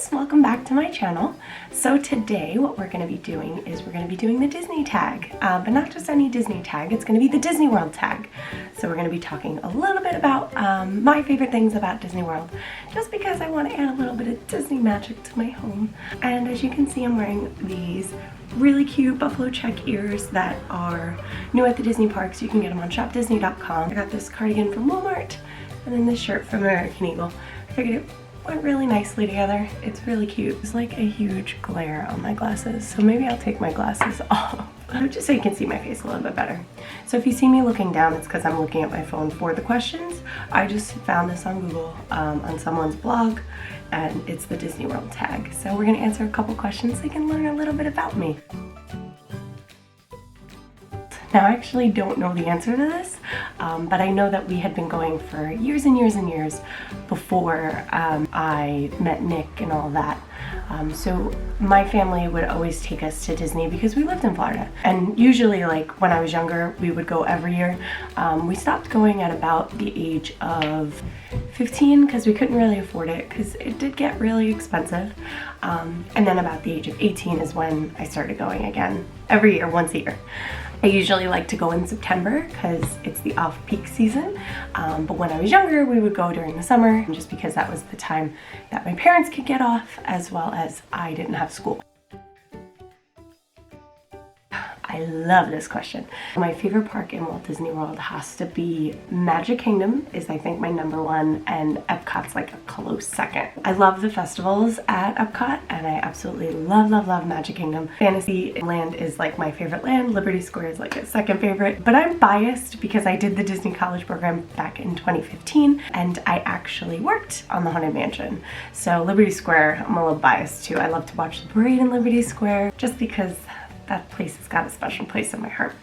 guys, welcome back to my channel. So today what we're going to be doing is we're going to be doing the Disney tag, but not just any Disney tag, it's going to be the Disney World tag. So we're going to be talking a little bit about my favorite things about Disney World, just because I want to add a little bit of Disney magic to my home. And as you can see, I'm wearing these really cute buffalo check ears that are new at the Disney parks. You can get them on shopdisney.com. I got this cardigan from Walmart and then this shirt from American Eagle. I figured it went really nicely together. It's really cute. There's like a huge glare on my glasses, so maybe I'll take my glasses off just so you can see my face a little bit better. So if you see me looking down, it's because I'm looking at my phone for the questions. I just found this on Google on someone's blog, and it's the Disney World tag. So we're gonna answer a couple questions so you can learn a little bit about me. Now, I actually don't know the answer to this, but I know that we had been going for years and years and years before I met Nick and all that. So my family would always take us to Disney because we lived in Florida. And usually, like when I was younger, we would go every year. We stopped going at about the age of 15 because we couldn't really afford it because it did get really expensive. And then about the age of 18 is when I started going again every year, once a year. I usually like to go in September because it's the off-peak season, but when I was younger we would go during the summer just because that was the time that my parents could get off as well as I didn't have school. I love this question. My favorite park in Walt Disney World has to be Magic Kingdom is I think my #1, and Epcot's like a close second. I love the festivals at Epcot and I absolutely love Magic Kingdom. Fantasyland is like my favorite land. Liberty Square is like a second favorite, but I'm biased because I did the Disney College program back in 2015 and I actually worked on the Haunted Mansion. So Liberty Square, I'm a little biased too. I love to watch the parade in Liberty Square just because that place has got a special place in my heart.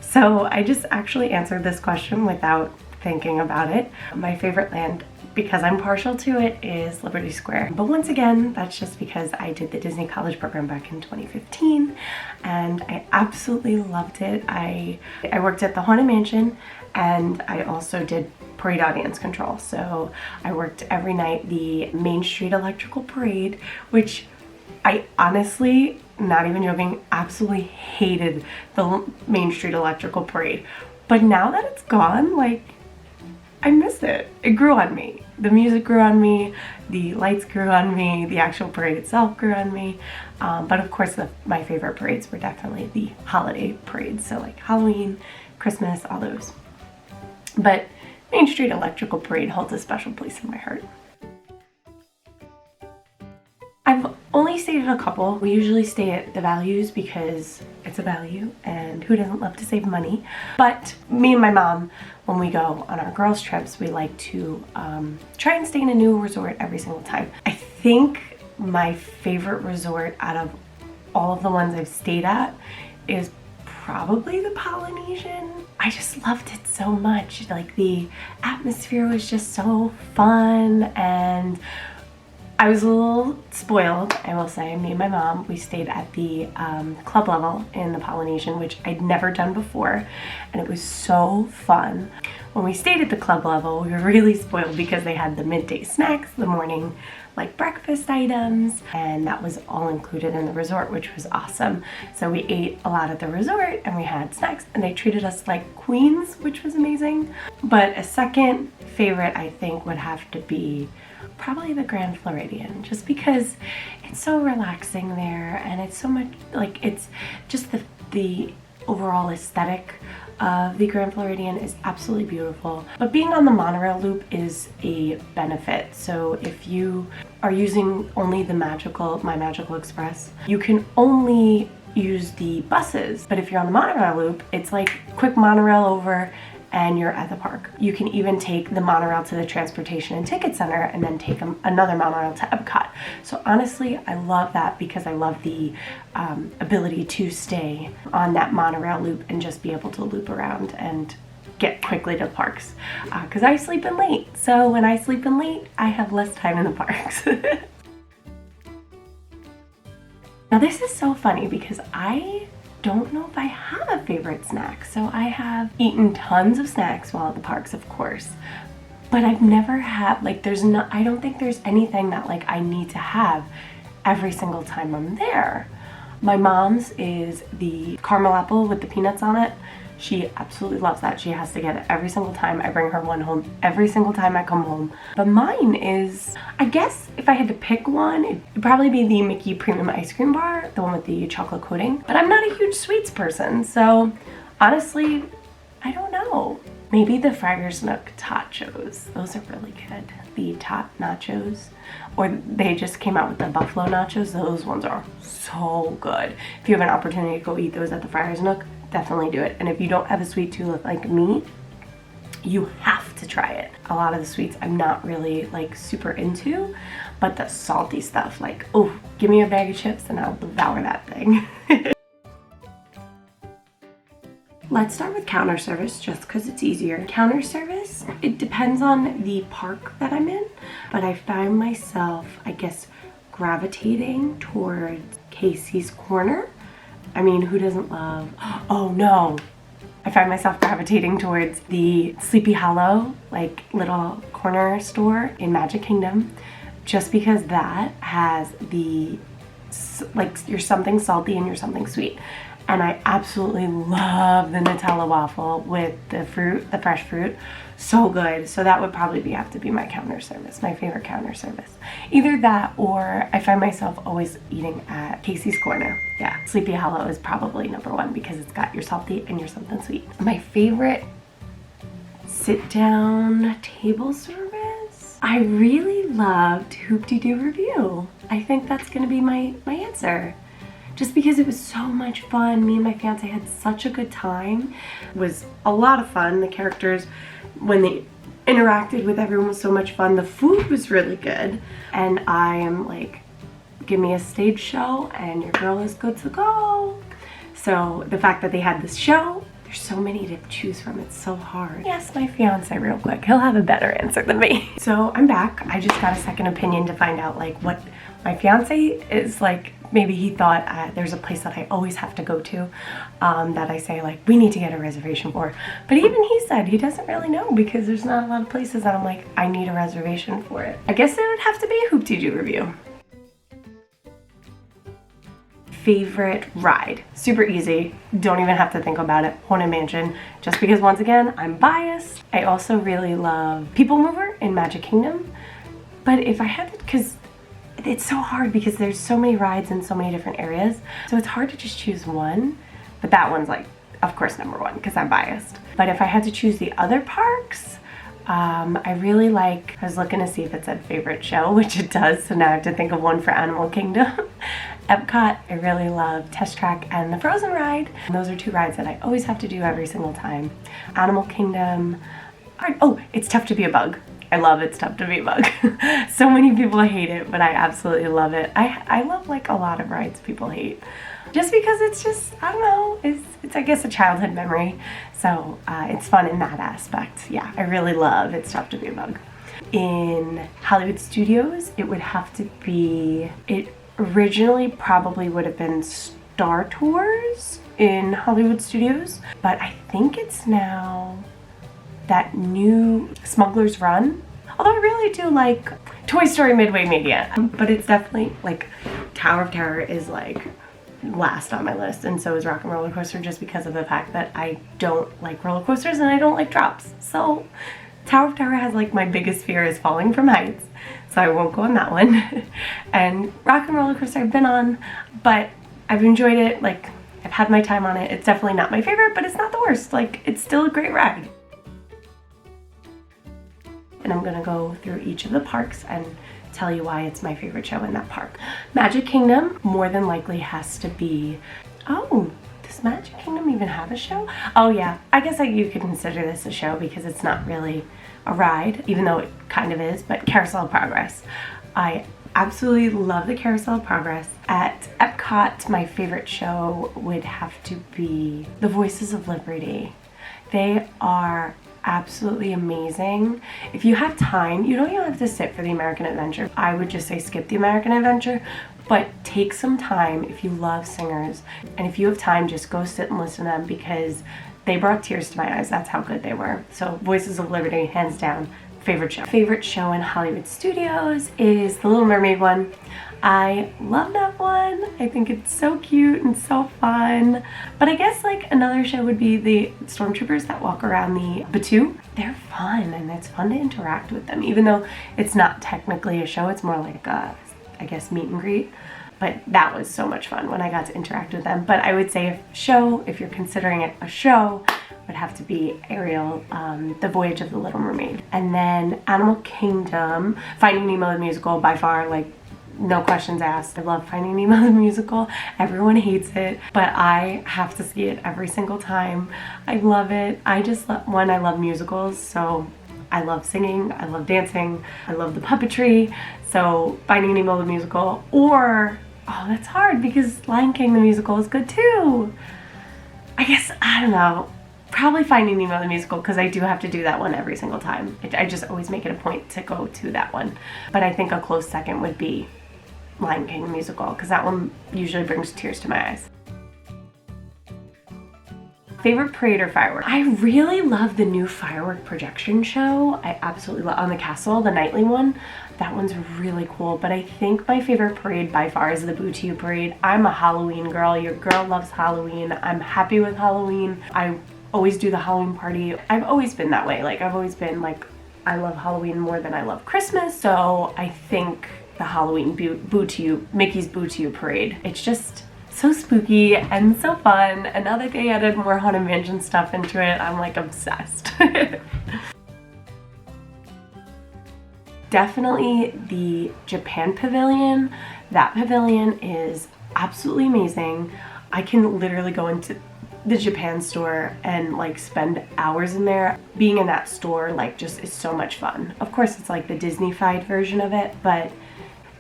So I just actually answered this question without thinking about it. My favorite land, because I'm partial to it, is Liberty Square. But once again, that's just because I did the Disney College program back in 2015 and I absolutely loved it. I worked at the Haunted Mansion and I also did parade audience control. So I worked every night the Main Street Electrical Parade, which I honestly, not even joking, absolutely hated the Main Street Electrical Parade. But now that it's gone, like, I miss it. It grew on me. The music grew on me, the lights grew on me, the actual parade itself grew on me. But of course, my favorite parades were definitely the holiday parades. So like Halloween, Christmas, all those. But Main Street Electrical Parade holds a special place in my heart. I've only stayed at a couple. We usually stay at the values because it's a value and who doesn't love to save money? But me and my mom, when we go on our girls trips, we like to try and stay in a new resort every single time. I think my favorite resort out of all of the ones I've stayed at is probably the Polynesian. I just loved it so much. Like the atmosphere was just so fun and I was a little spoiled, I will say. Me and my mom, we stayed at the club level in the Polynesian, which I'd never done before, and it was so fun. When we stayed at the club level, we were really spoiled because they had the midday snacks, the morning like breakfast items, and that was all included in the resort, which was awesome. So we ate a lot at the resort and we had snacks and they treated us like queens, which was amazing. But a second favorite I think would have to be probably the Grand Floridian, just because it's so relaxing there and it's so much like, it's just the overall aesthetic of the Grand Floridian is absolutely beautiful. But being on the monorail loop is a benefit. So if you are using only the My Magical Express, you can only use the buses. But if you're on the monorail loop, it's like quick monorail over and you're at the park. You can even take the monorail to the Transportation and Ticket Center and then take another monorail to Epcot. So honestly, I love that because I love the ability to stay on that monorail loop and just be able to loop around and get quickly to the parks. Because I sleep in late. So when I sleep in late, I have less time in the parks. Now this is so funny because I don't know if I have a favorite snack. So I have eaten tons of snacks while at the parks, of course, but I've never had, like, I don't think there's anything that like I need to have every single time I'm there. My mom's is the caramel apple with the peanuts on it. She absolutely loves that. She has to get it every single time. I bring her one home every single time I come home. But mine is, I guess if I had to pick one, it'd probably be the Mickey Premium Ice Cream Bar, the one with the chocolate coating. But I'm not a huge sweets person, so honestly, I don't know. Maybe the Fragger's Nook Tachos. Those are really good. The Tot Nachos. Or they just came out with the Buffalo Nachos. Those ones are so good. If you have an opportunity to go eat those at the Fragger's Nook, definitely do it. And if you don't have a sweet tooth like me, you have to try it. A lot of the sweets I'm not really like super into, but the salty stuff, like, oh, give me a bag of chips and I'll devour that thing. Let's start with counter service just because it's easier. Counter service, it depends on the park that I'm in, but I find myself, I guess, gravitating towards Casey's Corner. I mean, who doesn't love, oh no. I find myself gravitating towards the Sleepy Hollow, like little corner store in Magic Kingdom, just because that has the, like, you're something salty and you're something sweet. And I absolutely love the Nutella waffle with the fruit, the fresh fruit. So good. So that would probably have to be my counter service, my favorite counter service. Either that or I find myself always eating at Casey's Corner. Yeah, Sleepy Hollow is probably #1 because it's got your salty and your something sweet. My favorite sit-down table service? I really loved Hoop-Dee-Doo Review. I think that's gonna be my answer. Just because it was so much fun. Me and my fiance had such a good time. It was a lot of fun. The characters, when they interacted with everyone, was so much fun. The food was really good. And I am like, give me a stage show and your girl is good to go. So the fact that they had this show, there's so many to choose from. It's so hard. Yes, my fiance real quick. He'll have a better answer than me. So I'm back. I just got a second opinion to find out like what my fiance is like. Maybe he thought there's a place that I always have to go to that I say like, we need to get a reservation for. But even he said he doesn't really know because there's not a lot of places that I'm like, I need a reservation for it. I guess it would have to be a Hoop-Dee-Doo Review. Favorite ride? Super easy. Don't even have to think about it. Haunted Mansion. Just because once again, I'm biased. I also really love People Mover in Magic Kingdom. But if I had to, because it's so hard because there's so many rides in so many different areas. So it's hard to just choose one. But that one's like, of course, #1 because I'm biased. But if I had to choose the other parks, I really like, I was looking to see if it said favorite show, which it does. So now I have to think of one for Animal Kingdom. Epcot, I really love Test Track and the Frozen ride. And those are 2 rides that I always have to do every single time. Animal Kingdom, oh, It's Tough to Be a Bug. I love It's Tough to Be a Bug. So many people hate it, but I absolutely love it. I love like a lot of rides people hate. Just because it's just, I don't know, it's I guess a childhood memory. So it's fun in that aspect. Yeah, I really love It's Tough to Be a Bug. In Hollywood Studios, it would have to be, it originally probably would have been Star Tours in Hollywood Studios, but I think it's now that new Smuggler's Run. Although I really do like Toy Story Midway Mania, but it's definitely like Tower of Terror is like last on my list, and so is Rock and Roller Coaster, just because of the fact that I don't like roller coasters and I don't like drops. So Tower of Terror has like my biggest fear is falling from heights, so I won't go on that one. And Rock and Roller Coaster I've been on, but I've enjoyed it. Like, I've had my time on it. It's definitely not my favorite, but it's not the worst. Like, it's still a great ride. And I'm gonna go through each of the parks and tell you why it's my favorite show in that park. Magic Kingdom more than likely has to be, oh, does Magic Kingdom even have a show? Oh yeah, I guess you could consider this a show because it's not really a ride, even though it kind of is, but Carousel of Progress. I absolutely love the Carousel of Progress. At Epcot, my favorite show would have to be The Voices of Liberty. They are absolutely amazing. If you have time, you don't even have to sit for the American Adventure. I would just say skip the American Adventure, but take some time if you love singers, and if you have time, just go sit and listen to them because they brought tears to my eyes. That's how good they were. So Voices of Liberty, hands down, favorite show. Favorite show in Hollywood Studios is the Little Mermaid one. I love that one. I think it's so cute and so fun. But I guess like another show would be the stormtroopers that walk around the Batuu. They're fun and it's fun to interact with them, even though it's not technically a show. It's more like a, I guess, meet and greet. But that was so much fun when I got to interact with them. But I would say if you're considering it a show, would have to be Ariel, The Voyage of the Little Mermaid. And then Animal Kingdom, Finding Nemo the musical, by far, like, no questions asked. I love Finding Nemo the musical. Everyone hates it, but I have to see it every single time. I love it. I love musicals, so I love singing, I love dancing, I love the puppetry. So Finding Nemo the musical, or, oh, that's hard because Lion King the musical is good too. I guess, I don't know. Probably Finding Nemo the musical, because I do have to do that one every single time. I just always make it a point to go to that one. But I think a close second would be Lion King the musical, because that one usually brings tears to my eyes. Favorite parade or firework? I really love the new firework projection show. I absolutely love on the castle, the nightly one. That one's really cool, but I think my favorite parade by far is the Batuu parade. I'm a Halloween girl. Your girl loves Halloween. I'm happy with Halloween. I always do the Halloween party. I've always been that way. Like, I've always been like, I love Halloween more than I love Christmas. So I think the Halloween Mickey's Batuu parade, it's just so spooky and so fun. And now that they added more Haunted Mansion stuff into it, I'm like obsessed. Definitely the Japan Pavilion. That pavilion is absolutely amazing. I can literally go into the Japan store and like spend hours in there. Being in that store like just is so much fun. Of course it's like the Disney-fied version of it, but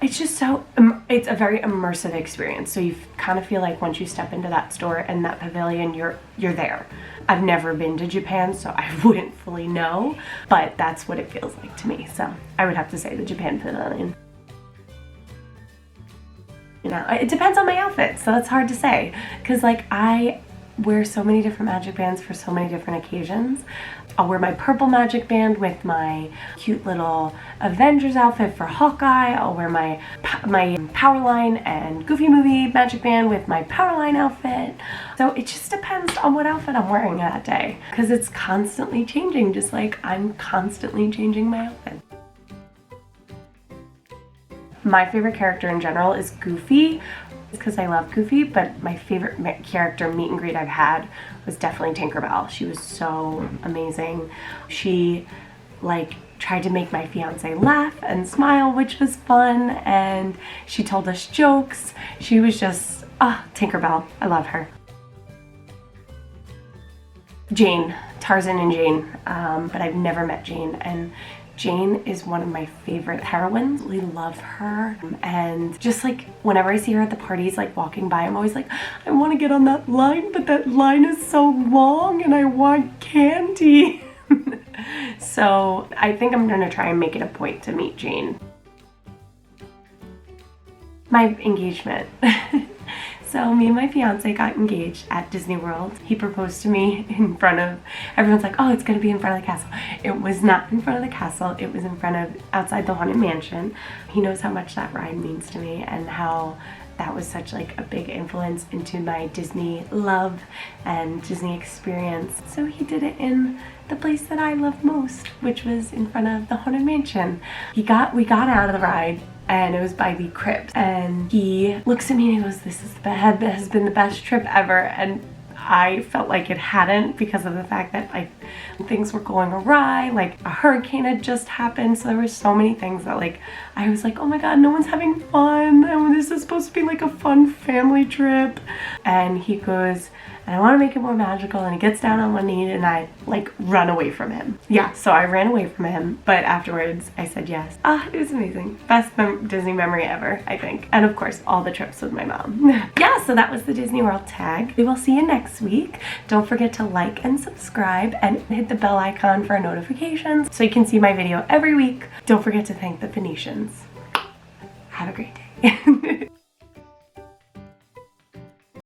it's just so, it's a very immersive experience. So you kind of feel like once you step into that store and that pavilion, you're there. I've never been to Japan, so I wouldn't fully know, but that's what it feels like to me. So I would have to say the Japan Pavilion. You know, it depends on my outfit, so it's hard to say. Because like I wear so many different magic bands for so many different occasions. I'll wear my purple magic band with my cute little Avengers outfit for Hawkeye. I'll wear my Powerline and Goofy Movie magic band with my Powerline outfit. So it just depends on what outfit I'm wearing that day, because it's constantly changing, just like I'm constantly changing my outfit. My favorite character in general is Goofy, because I love Goofy, but my favorite character meet and greet I've had was definitely Tinkerbell. She was so amazing. She like tried to make my fiance laugh and smile, which was fun, and she told us jokes. She was just, Tinkerbell. I love her. Jane, Tarzan and Jane, but I've never met Jane, and Jane is one of my favorite heroines. We love her, and just like whenever I see her at the parties, like walking by, I'm always like, I want to get on that line, but that line is so long and I want candy. So I think I'm gonna try and make it a point to meet Jane. My engagement. So me and my fiance got engaged at Disney World. He proposed to me in front of, everyone's like, oh, it's gonna be in front of the castle. It was not in front of the castle. It was in front of, outside the Haunted Mansion. He knows how much that ride means to me and how that was such like a big influence into my Disney love and Disney experience. So he did it in the place that I love most, which was in front of the Haunted Mansion. We got out of the ride, and it was by the crypt, and he looks at me and he goes, this has been the best trip ever. And I felt like it hadn't, because of the fact that like things were going awry, like a hurricane had just happened, so there were so many things that like I was like, oh my god, no one's having fun, and this is supposed to be like a fun family trip. And he goes, and I want to make it more magical, and he gets down on one knee, and I like run away from him. Yeah, so I ran away from him, but afterwards I said yes. It was amazing. Best Disney memory ever, I think. And of course, all the trips with my mom. Yeah, so that was the Disney World tag. We will see you next week. Don't forget to like and subscribe and hit the bell icon for notifications so you can see my video every week. Don't forget to thank the Phoenicians. Have a great day.